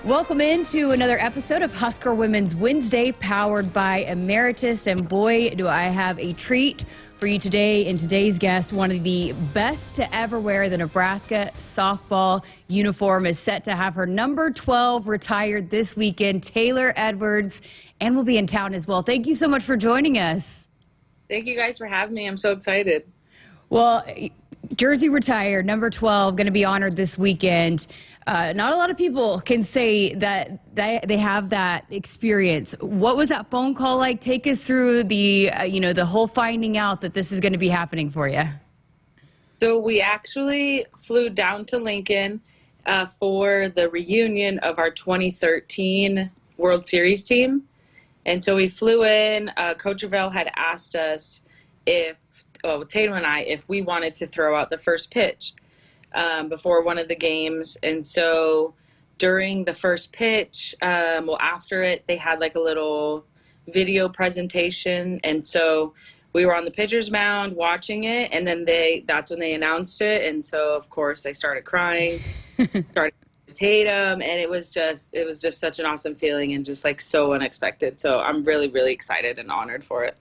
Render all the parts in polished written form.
Welcome into another episode of Husker Women's Wednesday, powered by Emeritus. And boy, do I have a treat for you today. And today's guest, one of the best to ever wear the Nebraska Softball uniform, is set to have her number 12 retired this weekend, Taylor Edwards, and will be in town as well. Thank you so much for joining us. Thank you guys for having me. I'm so excited. Well, jersey retired, number 12, going to be honored this weekend. Not a lot of people can say that they have that experience. What was that phone call like? Take us through the, the whole finding out that this is going to be happening for you. So we actually flew down to Lincoln for the reunion of our 2013 World Series team. And so we flew in. Coach Ravel had asked us Tatum and I, if we wanted to throw out the first pitch before one of the games. And so during the first pitch, after it, they had like a little video presentation. And so we were on the pitcher's mound watching it, and then that's when they announced it. And so, of course, I started crying, started Tatum, and it was just such an awesome feeling and just like so unexpected. So I'm really, really excited and honored for it.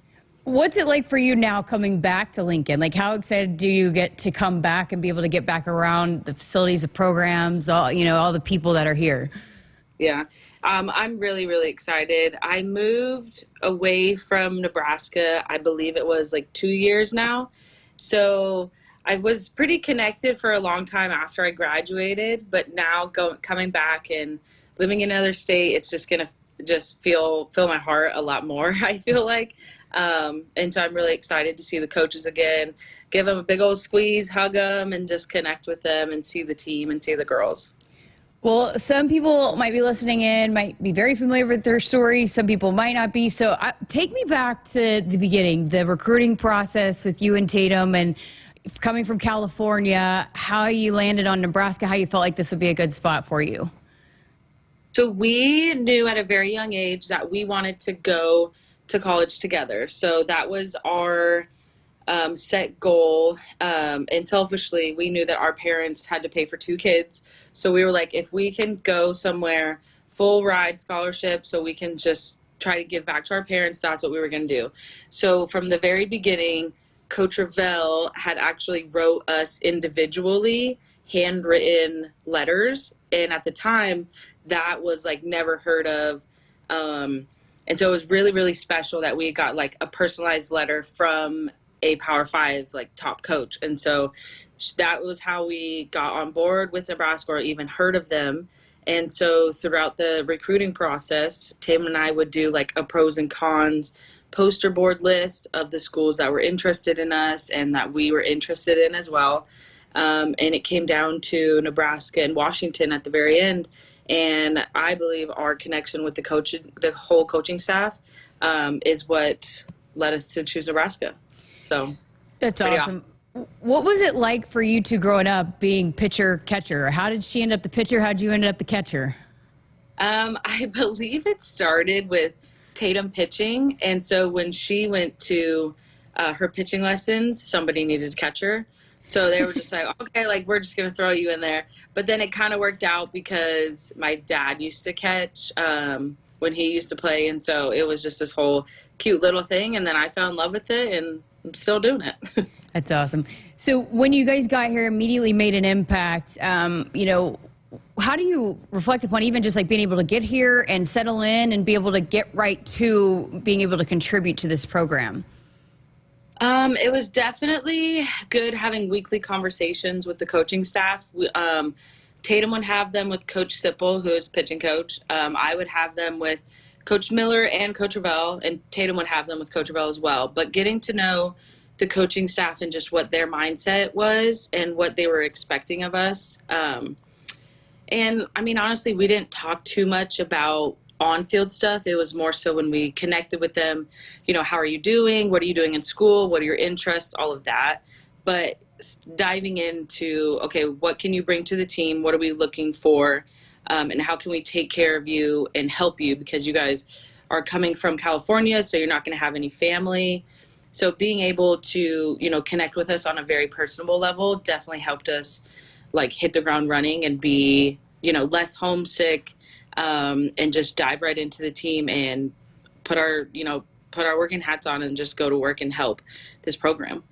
What's it like for you now coming back to Lincoln? Like, how excited do you get to come back and be able to get back around the facilities, the programs, all the people that are here? Yeah, I'm really, really excited. I moved away from Nebraska, I believe it was like 2 years now. So I was pretty connected for a long time after I graduated, but now coming back and living in another state, it's just going to fill my heart a lot more, I feel like. And so I'm really excited to see the coaches again, give them a big old squeeze, hug them, and just connect with them and see the team and see the girls. Well, some people might be listening in, might be very familiar with their story. Some people might not be. So take me back to the beginning, the recruiting process with you and Tatum, and coming from California, how you landed on Nebraska, how you felt like this would be a good spot for you. So we knew at a very young age that we wanted to go to college together. So that was our set goal. And selfishly, we knew that our parents had to pay for 2 kids. So we were like, if we can go somewhere full ride scholarship so we can just try to give back to our parents, that's what we were going to do. So from the very beginning, Coach Ravel had actually wrote us individually handwritten letters. And at the time, that was like never heard of. And so it was really, really special that we got like a personalized letter from a Power 5 like top coach. And so that was how we got on board with Nebraska or even heard of them. And so throughout the recruiting process, Tatum and I would do like a pros and cons poster board list of the schools that were interested in us and that we were interested in as well. And it came down to Nebraska and Washington at the very end. And I believe our connection with the whole coaching staff is what led us to choose Nebraska. So that's awesome. What was it like for you two growing up being pitcher catcher? How did she end up the pitcher? How did you end up the catcher? I believe it started with Tatum pitching. And so when she went to her pitching lessons, somebody needed to catch her. So they were just like, okay, like we're just going to throw you in there. But then it kind of worked out because my dad used to catch when he used to play. And so it was just this whole cute little thing. And then I fell in love with it and I'm still doing it. That's awesome. So when you guys got here, immediately made an impact, how do you reflect upon even just like being able to get here and settle in and be able to get right to being able to contribute to this program? It was definitely good having weekly conversations with the coaching staff. Tatum would have them with Coach Sipple, who is pitching coach. I would have them with Coach Miller and Coach Ravel, and Tatum would have them with Coach Ravel as well. But getting to know the coaching staff and just what their mindset was and what they were expecting of us. And I mean, honestly, we didn't talk too much about on-field stuff. It was more so when we connected with them, how are you doing? What are you doing in school? What are your interests? All of that. But diving into, okay, what can you bring to the team? What are we looking for? And how can we take care of you and help you? Because you guys are coming from California, so you're not going to have any family. So being able to, connect with us on a very personable level definitely helped us like hit the ground running and be, less homesick, and just dive right into the team and put our, put our working hats on and just go to work and help this program.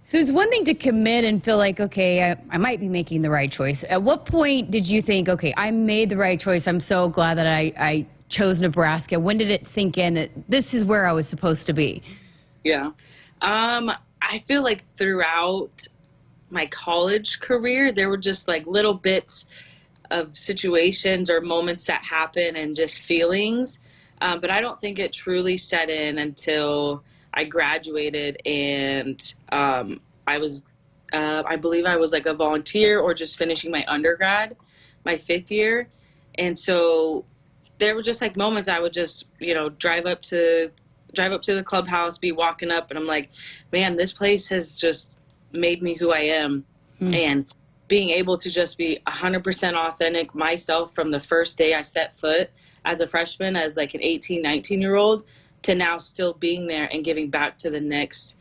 So it's one thing to commit and feel like, okay, I might be making the right choice. At what point did you think, okay, I made the right choice. I'm so glad that I chose Nebraska. When did it sink in that this is where I was supposed to be? Yeah. I feel like throughout my college career, there were just like little bits of situations or moments that happen and just feelings. But I don't think it truly set in until I graduated and I believe I was like a volunteer or just finishing my undergrad, my 5th year. And so there were just like moments I would just, drive up to the clubhouse, be walking up, and I'm like, man, this place has just made me who I am. And being able to just be 100% authentic myself from the first day I set foot as a freshman, as like an 18, 19-year-old, to now still being there and giving back to the next,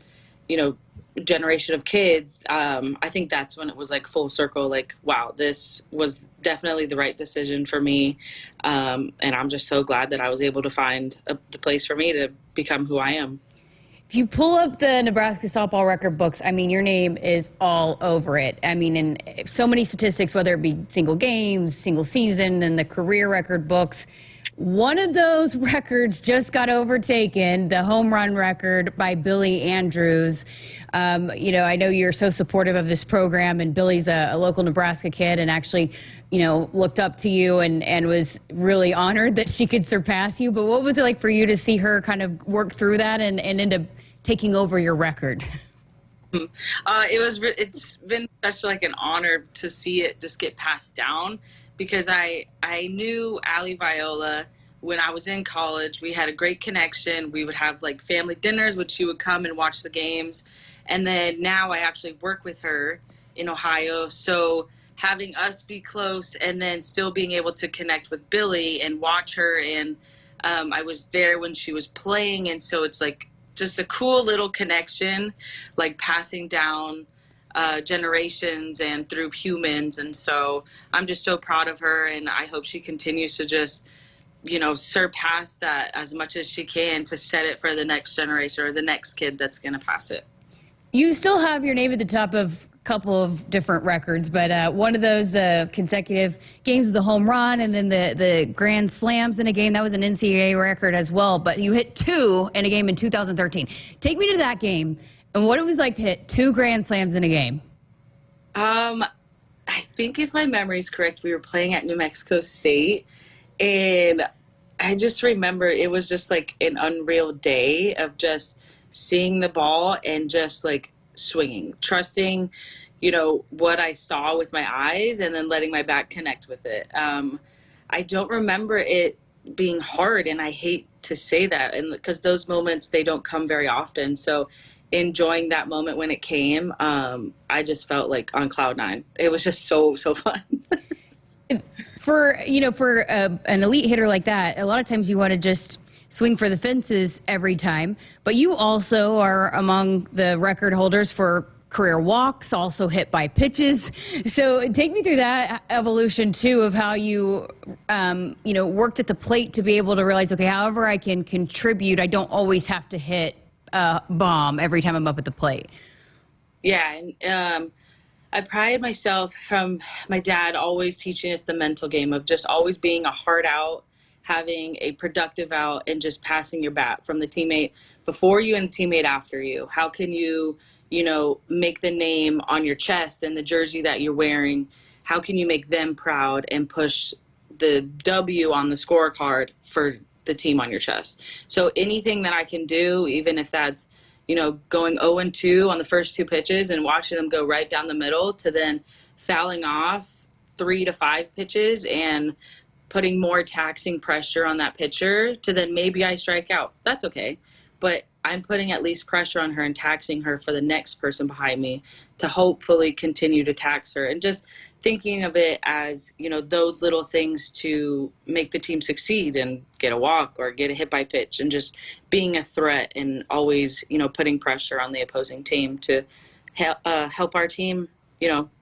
generation of kids. I think that's when it was like full circle, like, wow, this was definitely the right decision for me. And I'm just so glad that I was able to find the place for me to become who I am. If you pull up the Nebraska softball record books, I mean, your name is all over it. I mean, in so many statistics, whether it be single games, single season, and the career record books. One of those records just got overtaken, the home run record by Billie Andrews. I know you're so supportive of this program, and Billie's a local Nebraska kid and actually, looked up to you and was really honored that she could surpass you. But what was it like for you to see her kind of work through that and end up taking over your record? It's been such like an honor to see it just get passed down, because I knew Allie Viola when I was in college. We had a great connection. We would have like family dinners, which she would come and watch the games. And then now I actually work with her in Ohio. So having us be close and then still being able to connect with Billie and watch her. And I was there when she was playing. And so it's like just a cool little connection, like passing down generations and through humans. And so I'm just so proud of her, and I hope she continues to just, surpass that as much as she can to set it for the next generation or the next kid that's going to pass it. You still have your name at the top of a couple of different records, but one of those, the consecutive games with the home run and then the grand slams in a game, that was an NCAA record as well, but you hit 2 in a game in 2013. Take me to that game and what it was like to hit 2 grand slams in a game. I think if my memory is correct, we were playing at New Mexico State, and I just remember it was just like an unreal day of just seeing the ball and just like swinging, trusting, what I saw with my eyes and then letting my back connect with it. I don't remember it being hard, and I hate to say that, and because those moments, they don't come very often. So enjoying that moment when it came, I just felt like on cloud 9. It was just so fun. For an elite hitter like that, a lot of times you want to just swing for the fences every time, but you also are among the record holders for career walks, also hit by pitches. So take me through that evolution too of how you worked at the plate to be able to realize, okay, however I can contribute, I don't always have to hit a bomb every time I'm up at the plate. Yeah, and I pride myself from my dad always teaching us the mental game of just always being a hard out, having a productive out, and just passing your bat from the teammate before you and the teammate after you. How can you, make the name on your chest and the jersey that you're wearing? How can you make them proud and push the W on the scorecard for the team on your chest? So anything that I can do, even if that's, going 0-2 on the first 2 pitches and watching them go right down the middle to then fouling off 3 to 5 pitches and putting more taxing pressure on that pitcher to then maybe I strike out. That's okay. But I'm putting at least pressure on her and taxing her for the next person behind me to hopefully continue to tax her, and just thinking of it as, those little things to make the team succeed and get a walk or get a hit by pitch, and just being a threat and always, putting pressure on the opposing team to help our team,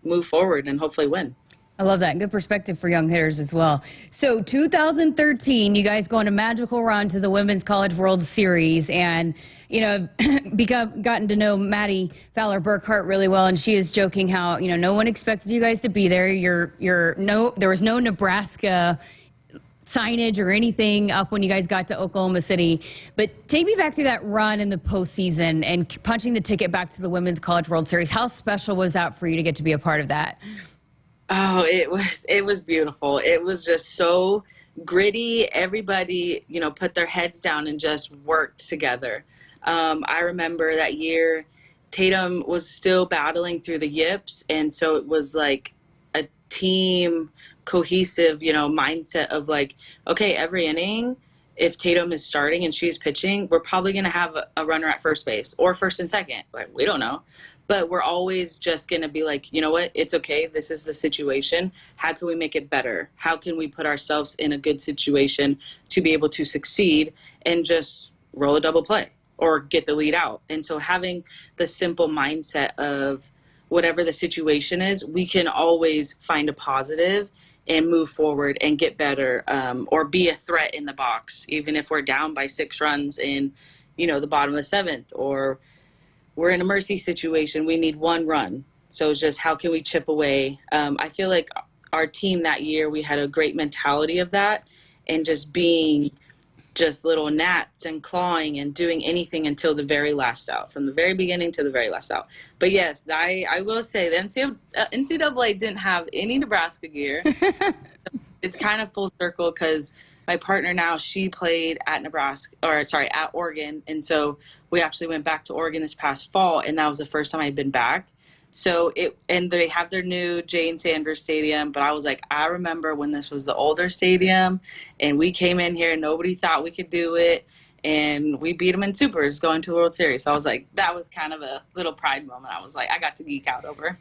move forward and hopefully win. I love that. Good perspective for young hitters as well. So 2013, you guys go on a magical run to the Women's College World Series, and gotten to know Maddie Fowler Burkhart really well, and she is joking how no one expected you guys to be there. There was no Nebraska signage or anything up when you guys got to Oklahoma City. But take me back through that run in the postseason and punching the ticket back to the Women's College World Series. How special was that for you to get to be a part of that? Oh, it was beautiful. It was just so gritty. Everybody, put their heads down and just worked together. I remember that year Tatum was still battling through the yips, and so it was like a team cohesive, mindset of like, okay, every inning, if Tatum is starting and she's pitching, we're probably going to have a runner at first base or first and second. Like, we don't know. But we're always just going to be like, you know what? It's okay. This is the situation. How can we make it better? How can we put ourselves in a good situation to be able to succeed and just roll a double play or get the lead out? And so having the simple mindset of whatever the situation is, we can always find a positive and move forward and get better, or be a threat in the box, even if we're down by 6 runs in, the bottom of the 7th, or we're in a mercy situation, we need 1 run. So it's just, how can we chip away? I feel like our team that year, we had a great mentality of that, and just being just little gnats and clawing and doing anything until the very last out, from the very beginning to the very last out. But yes, I will say the NCAA didn't have any Nebraska gear. It's kind of full circle because my partner now, she played at at Oregon. And so we actually went back to Oregon this past fall, and that was the first time I'd been back. So and they have their new Jane Sanders Stadium, but I was like, I remember when this was the older stadium, and we came in here and nobody thought we could do it, and we beat them in supers going to the World Series. So I was like, that was kind of a little pride moment. I was like, I got to geek out over.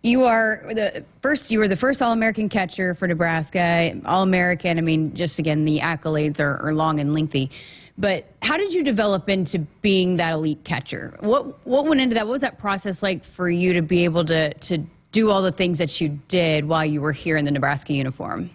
You were the first All-American catcher for Nebraska, All-American. I mean, just again, the accolades are long and lengthy. But how did you develop into being that elite catcher? What went into that? What was that process like for you to be able to do all the things that you did while you were here in the Nebraska uniform?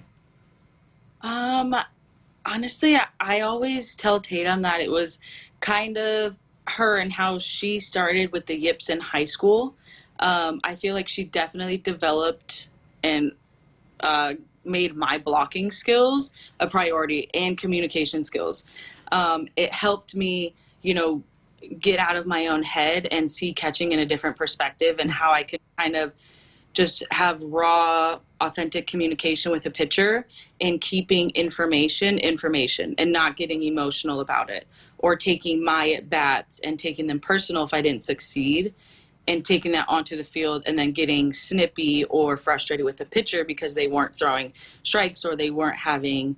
Honestly, I always tell Tatum that it was kind of her and how she started with the yips in high school. I feel like she definitely developed and made my blocking skills a priority, and communication skills. It helped me, get out of my own head and see catching in a different perspective, and how I could kind of just have raw, authentic communication with a pitcher, and keeping information and not getting emotional about it, or taking my at-bats and taking them personal if I didn't succeed, and taking that onto the field and then getting snippy or frustrated with the pitcher because they weren't throwing strikes or they weren't having,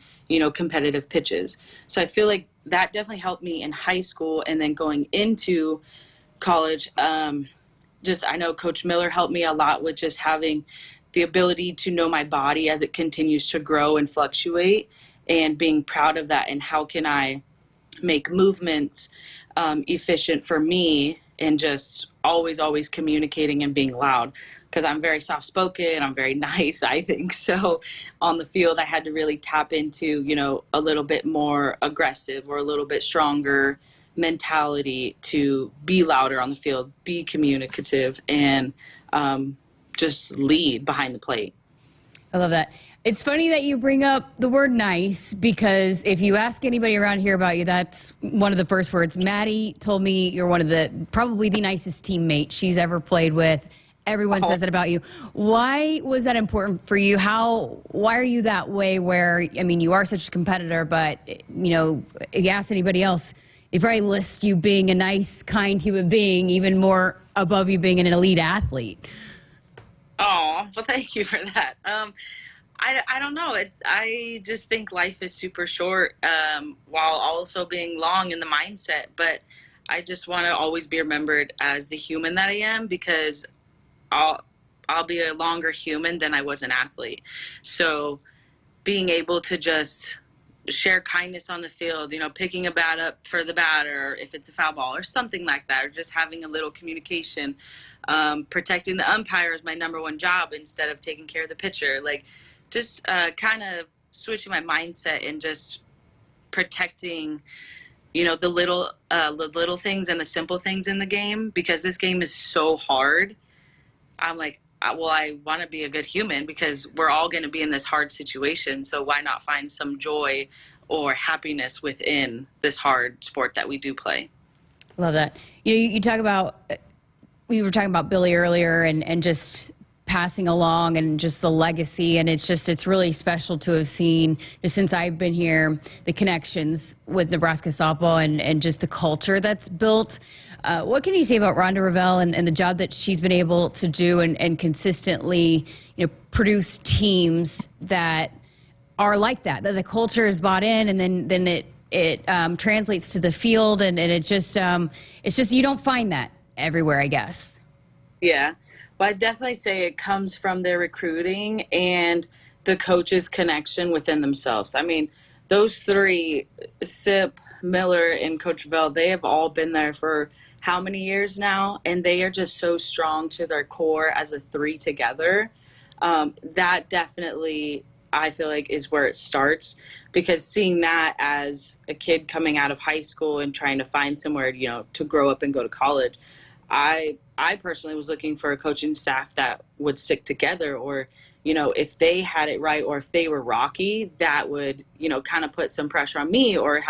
competitive pitches. So I feel like that definitely helped me in high school, and then going into college. I know Coach Miller helped me a lot with just having the ability to know my body as it continues to grow and fluctuate, and being proud of that, and how can I make movements efficient for me, and just always communicating and being loud, because I'm very soft-spoken, I'm very nice, I think. So on the field, I had to really tap into, a little bit more aggressive or a little bit stronger mentality to be louder on the field, be communicative, and just lead behind the plate. I love that. It's funny that you bring up the word nice, because if you ask anybody around here about you, that's one of the first words. Maddie told me you're one of probably the nicest teammates she's ever played with. Everyone says it about you. Why was that important for you? Why are you that way where, you are such a competitor, but, if you ask anybody else, they probably list you being a nice, kind human being, even more above you being an elite athlete. Oh, well, thank you for that. I don't know. I just think life is super short, while also being long in the mindset. But I just want to always be remembered as the human that I am, because I'll be a longer human than I was an athlete. So being able to just share kindness on the field, picking a bat up for the batter if it's a foul ball or something like that, or just having a little communication. Protecting the umpire is my number one job instead of taking care of the pitcher. Like, just kind of switching my mindset and just protecting, the little things and the simple things in the game, because this game is so hard. I'm like, well, I want to be a good human because we're all going to be in this hard situation. So why not find some joy or happiness within this hard sport that we do play? Love that. You talk about, we were talking about Billie earlier and just passing along and just the legacy. And it's really special to have seen, just since I've been here, the connections with Nebraska Softball and just the culture that's built. What can you say about Rhonda Revelle and the job that she's been able to do and consistently, produce teams that are like that the culture is bought in, and then it translates to the field, and it's just you don't find that everywhere, I guess. Yeah. Well, I definitely say it comes from their recruiting and the coaches' connection within themselves. I mean, those three, Sip, Miller, and Coach Revelle, they have all been there for how many years now, and they are just so strong to their core as a three together. That definitely, I feel like, is where it starts, because seeing that as a kid coming out of high school and trying to find somewhere, to grow up and go to college, I personally was looking for a coaching staff that would stick together, or, if they had it right, or if they were rocky, that would, kind of put some pressure on me or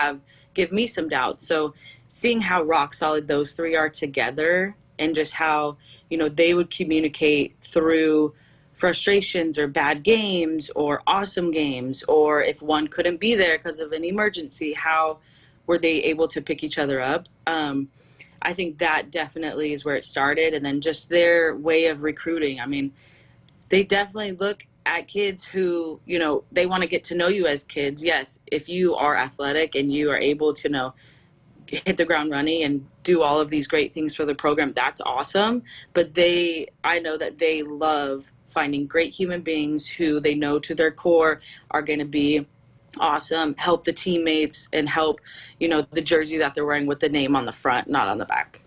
give me some doubt. So seeing how rock solid those three are together, and just how, they would communicate through frustrations or bad games or awesome games, or if one couldn't be there because of an emergency, how were they able to pick each other up? I think that definitely is where it started. And then just their way of recruiting. I mean, they definitely look at kids who, they want to get to know you as kids. Yes, if you are athletic and you are able to, hit the ground running and do all of these great things for the program, that's awesome. But I know that they love finding great human beings who they know to their core are going to be awesome, help the teammates, and help, the jersey that they're wearing with the name on the front, not on the back.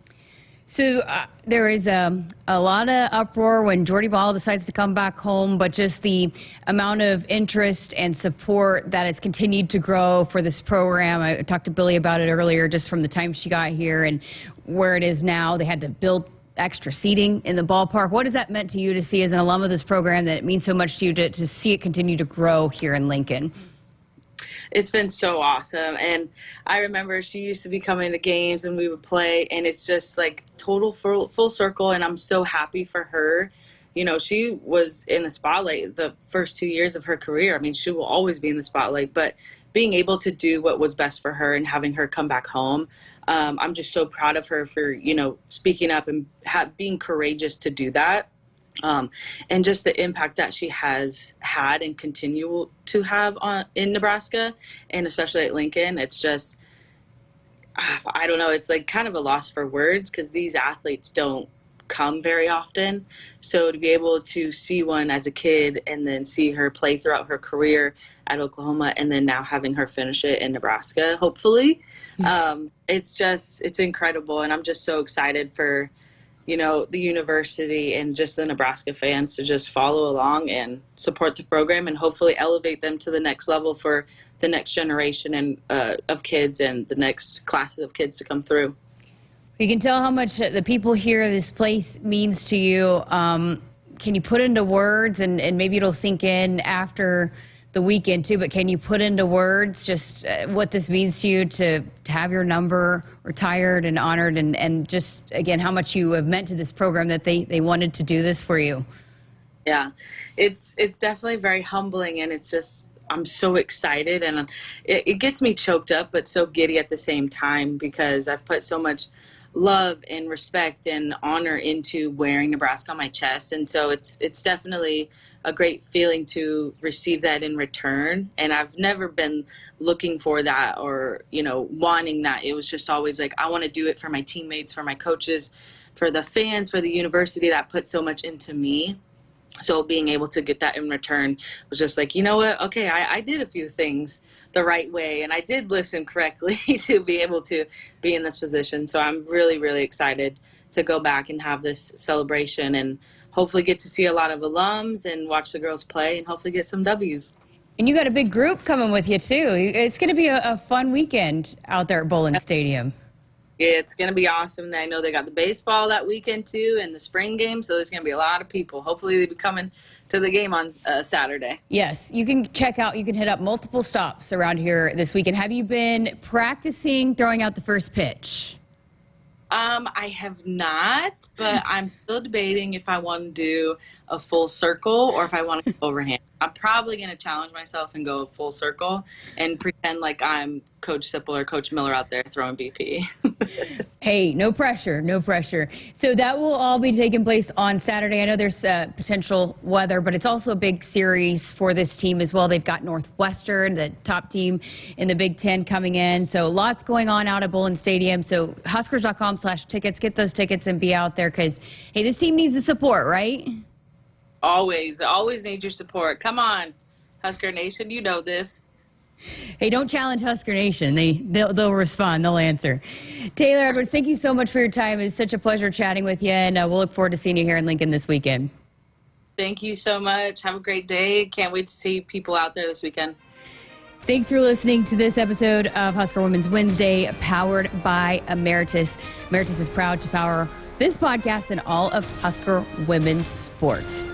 So there is a lot of uproar when Jordy Ball decides to come back home, but just the amount of interest and support that has continued to grow for this program. I talked to Billie about it earlier, just from the time she got here and where it is now. They had to build extra seating in the ballpark. What has that meant to you to see as an alum of this program, that it means so much to you to see it continue to grow here in Lincoln? It's been so awesome. And I remember she used to be coming to games and we would play, and it's just like total full circle. And I'm so happy for her. She was in the spotlight the first 2 years of her career. I mean, she will always be in the spotlight, but being able to do what was best for her and having her come back home, I'm just so proud of her for, speaking up and being courageous to do that. And just the impact that she has had and continue to have in Nebraska, and especially at Lincoln. It's just, I don't know, it's like kind of a loss for words, because these athletes don't come very often. So to be able to see one as a kid and then see her play throughout her career at Oklahoma, and then now having her finish it in Nebraska, hopefully, it's incredible. And I'm just so excited for, the university and just the Nebraska fans to just follow along and support the program, and hopefully elevate them to the next level for the next generation and of kids and the next classes of kids to come through. You can tell how much the people here, this place, means to you. Can you put into words, and maybe it'll sink in after the weekend too, but can you put into words just what this means to you to have your number retired and honored, and just, again, how much you have meant to this program that they wanted to do this for you? Yeah, it's definitely very humbling, and it's just, I'm so excited, and it gets me choked up, but so giddy at the same time, because I've put so much love and respect and honor into wearing Nebraska on my chest. And so it's definitely a great feeling to receive that in return. And I've never been looking for that or, wanting that. It was just always like, I want to do it for my teammates, for my coaches, for the fans, for the university that put so much into me. So being able to get that in return was just like, you know what? Okay, I did a few things the right way, and I did listen correctly to be able to be in this position. So I'm really, really excited to go back and have this celebration and hopefully get to see a lot of alums and watch the girls play and hopefully get some W's. And you got a big group coming with you, too. It's going to be a fun weekend out there at Bowling Stadium. It's going to be awesome. I know they got the baseball that weekend, too, and the spring game, so there's going to be a lot of people. Hopefully they'll be coming to the game on Saturday. Yes, you can hit up multiple stops around here this weekend. Have you been practicing throwing out the first pitch? I have not, but I'm still debating if I want to do a full circle or if I want to go overhand. I'm probably going to challenge myself and go full circle and pretend like I'm Coach Sipple or Coach Miller out there throwing BP. Hey, no pressure, no pressure. So that will all be taking place on Saturday. I know there's potential weather, but it's also a big series for this team as well. They've got Northwestern, the top team in the Big Ten, coming in. So lots going on out at Bowling Stadium. So Huskers.com/tickets. Get those tickets and be out there because, hey, this team needs the support, right? Always need your support. Come on, Husker Nation, you know this. Hey, don't challenge Husker Nation. They'll respond. They'll answer. Taylor Edwards, thank you so much for your time. It's such a pleasure chatting with you, and we'll look forward to seeing you here in Lincoln this weekend. Thank you so much. Have a great day. Can't wait to see people out there this weekend. Thanks for listening to this episode of Husker Women's Wednesday, powered by Emeritus. Emeritus is proud to power this podcast and all of Husker women's sports.